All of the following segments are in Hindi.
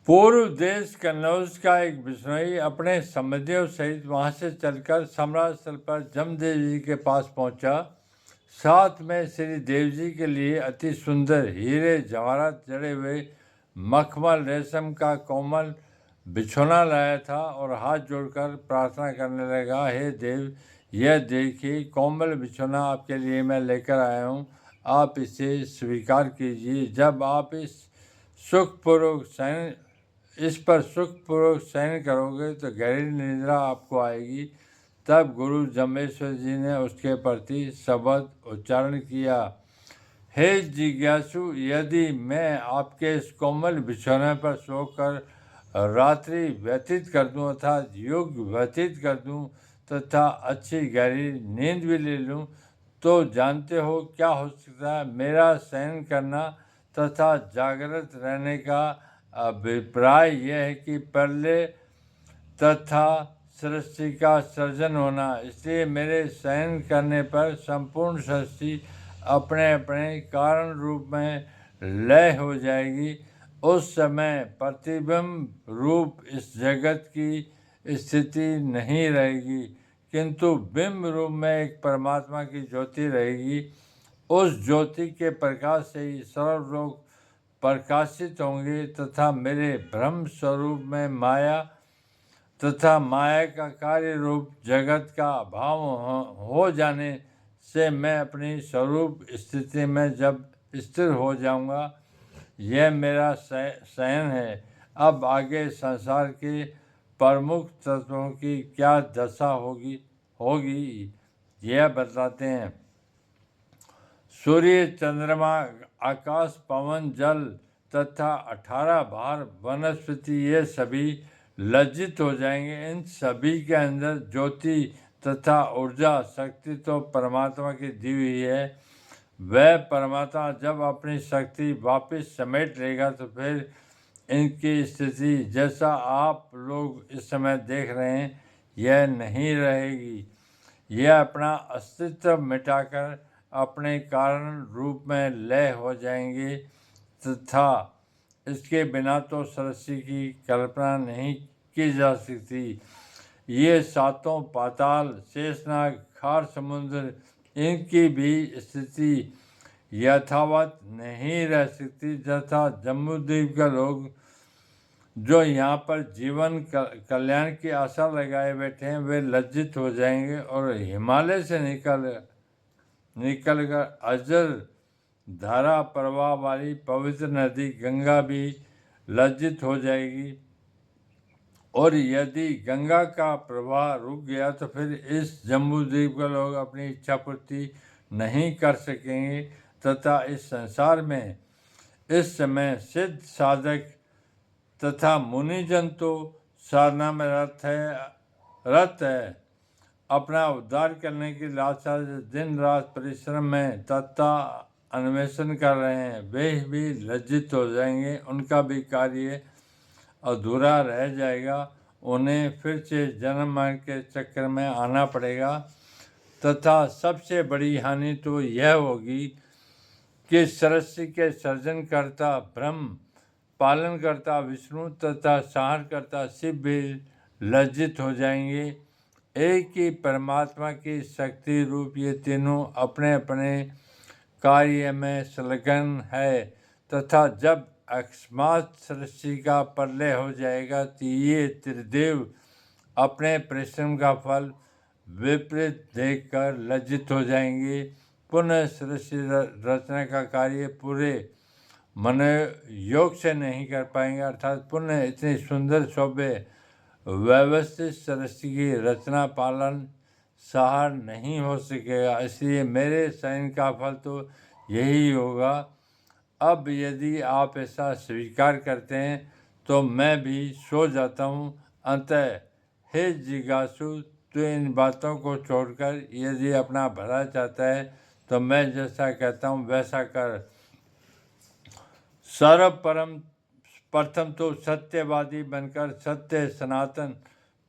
पूर्व देश कन्नौज का एक बिश्नोई अपने संबंधियों सहित वहां से चलकर सम्राट स्थल पर जमदेव जी के पास पहुंचा। साथ में श्री देव जी के लिए अति सुंदर हीरे जवाहरात जड़े हुए मखमल रेशम का कोमल बिछौना लाया था और हाथ जोड़कर प्रार्थना करने लगा, हे देव, यह देखिए कोमल बिछौना आपके लिए मैं लेकर आया हूँ, आप इसे स्वीकार कीजिए। जब आप इस पर सुखपूर्वक शयन करोगे तो गहरी निद्रा आपको आएगी। तब गुरु जम्बेश्वर जी ने उसके प्रति शब्द उच्चारण किया, हे जिज्ञासु, यदि मैं आपके इस कोमल बिछौने पर सोकर रात्रि व्यतीत कर दूं अर्थात युग व्यतीत कर दूं तथा अच्छी गहरी नींद भी ले लूं, तो जानते हो क्या हो सकता है। मेरा शयन करना तथा जागृत रहने का अभिप्राय यह है कि पहले तथा सृष्टि का सर्जन होना, इसलिए मेरे शयन करने पर संपूर्ण सृष्टि अपने अपने कारण रूप में लय हो जाएगी। उस समय प्रतिबिंब रूप इस जगत की स्थिति नहीं रहेगी, किंतु बिंब रूप में एक परमात्मा की ज्योति रहेगी। उस ज्योति के प्रकाश से ही सर्व लोग प्रकाशित होंगे तथा मेरे ब्रह्म स्वरूप में माया तथा माया का कार्य रूप जगत का अभाव हो जाने से मैं अपनी स्वरूप स्थिति में जब स्थिर हो जाऊंगा, यह मेरा शयन है। अब आगे संसार के प्रमुख तत्वों की क्या दशा होगी यह बताते हैं। सूर्य, चंद्रमा, आकाश, पवन, जल तथा 18 भार वनस्पति ये सभी लज्जित हो जाएंगे। इन सभी के अंदर ज्योति तथा ऊर्जा शक्ति तो परमात्मा की दी हुई है। वह परमात्मा जब अपनी शक्ति वापस समेट लेगा तो फिर इनकी स्थिति जैसा आप लोग इस समय देख रहे हैं यह नहीं रहेगी। यह अपना अस्तित्व मिटाकर अपने कारण रूप में लय हो जाएंगे तथा इसके बिना तो सृष्टि की कल्पना नहीं की जा सकती। ये सातों पाताल, शेषनाग, खार समुद्र, इनकी भी स्थिति यथावत नहीं रह सकती तथा जम्बूद्वीप के लोग जो यहाँ पर जीवन कल्याण की आशा लगाए बैठे हैं वे लज्जित हो जाएंगे और हिमालय से निकलकर अजर धारा प्रवाह वाली पवित्र नदी गंगा भी लज्जित हो जाएगी। और यदि गंगा का प्रवाह रुक गया तो फिर इस जम्बूद्वीप के लोग अपनी इच्छा पूर्ति नहीं कर सकेंगे तथा इस संसार में इस समय सिद्ध साधक तथा मुनिजन तो साधना में रत है, अपना उद्धार करने की लालसा से दिन रात परिश्रम में तथा अन्वेषण कर रहे हैं, वे भी लज्जित हो जाएंगे, उनका भी कार्य अधूरा रह जाएगा। उन्हें फिर से जन्म मरण के चक्कर में आना पड़ेगा तथा सबसे बड़ी हानि तो यह होगी कि सृष्टि के सर्जनकर्ता ब्रह्म, पालनकर्ता विष्णु तथा संहारकर्ता शिव भी लज्जित हो जाएंगे। एक ही परमात्मा की शक्ति रूप ये तीनों अपने अपने कार्य में संलग्न है तथा जब अकस्मात सृष्टि का प्रलय हो जाएगा तो ये त्रिदेव अपने परिश्रम का फल विपरीत देखकर लज्जित हो जाएंगे। पुनः सृष्टि रचना का कार्य पूरे मनोयोग से नहीं कर पाएंगे, अर्थात पुनः इतनी सुंदर शोभे व्यवस्थित सृष्टि की रचना पालन सहार नहीं हो सकेगा। इसलिए मेरे शयन का फल तो यही होगा। अब यदि आप ऐसा स्वीकार करते हैं तो मैं भी सो जाता हूँ। अतः हे जिज्ञासु, तो इन बातों को छोड़कर यदि अपना भला चाहता है तो मैं जैसा कहता हूँ वैसा कर। सर्वप्रथम प्रथम तो सत्यवादी बनकर सत्य सनातन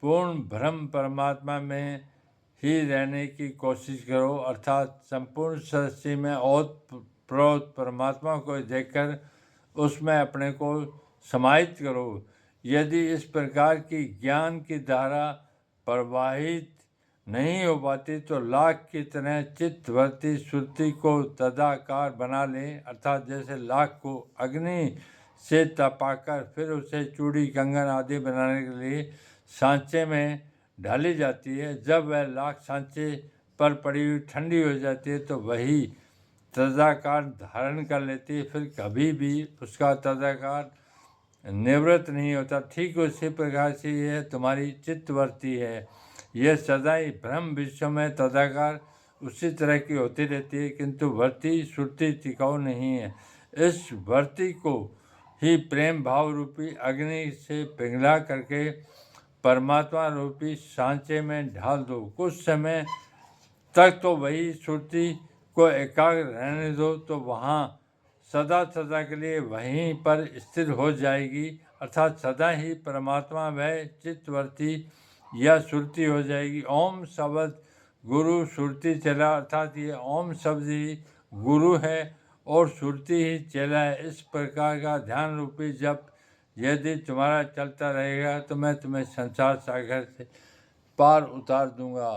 पूर्ण ब्रह्म परमात्मा में ही रहने की कोशिश करो, अर्थात संपूर्ण सृष्टि में ओत प्रोत परमात्मा को देखकर उसमें अपने को समाहित करो। यदि इस प्रकार की ज्ञान की धारा प्रवाहित नहीं हो पाती तो लाख की तरह चित्तवृत्ति श्रुति को तदाकार बना लें, अर्थात जैसे लाख को अग्नि से तपाकर फिर उसे चूड़ी कंगन आदि बनाने के लिए सांचे में ढाली जाती है। जब वह लाख सांचे पर पड़ी हुई ठंडी हो जाती है तो वही तदाकार धारण कर लेती है, फिर कभी भी उसका तदाकार निवृत्त नहीं होता। ठीक उसी प्रकार से यह तुम्हारी चित्तवृत्ति है, यह सदा ही भ्रम विश्व में तदाकार उसी तरह की होती रहती है, किंतु वृत्ति श्रुति टिकाऊ नहीं है। इस वृत्ति को ही प्रेम भाव रूपी अग्नि से पिघला करके परमात्मा रूपी सांचे में ढाल दो। कुछ समय तक तो वही श्रुति को एकाग्र रहने दो, तो वहाँ सदा सदा के लिए वहीं पर स्थिर हो जाएगी, अर्थात सदा ही परमात्मा वह चित्तवृत्ति या श्रुति हो जाएगी। ओम शब्द गुरु श्रुति चला, अर्थात ये ओम शब्द ही गुरु है और श्रुति ही चेला है। इस प्रकार का ध्यान रूपी जप यदि तुम्हारा चलता रहेगा तो मैं तुम्हें संसार सागर से पार उतार दूंगा।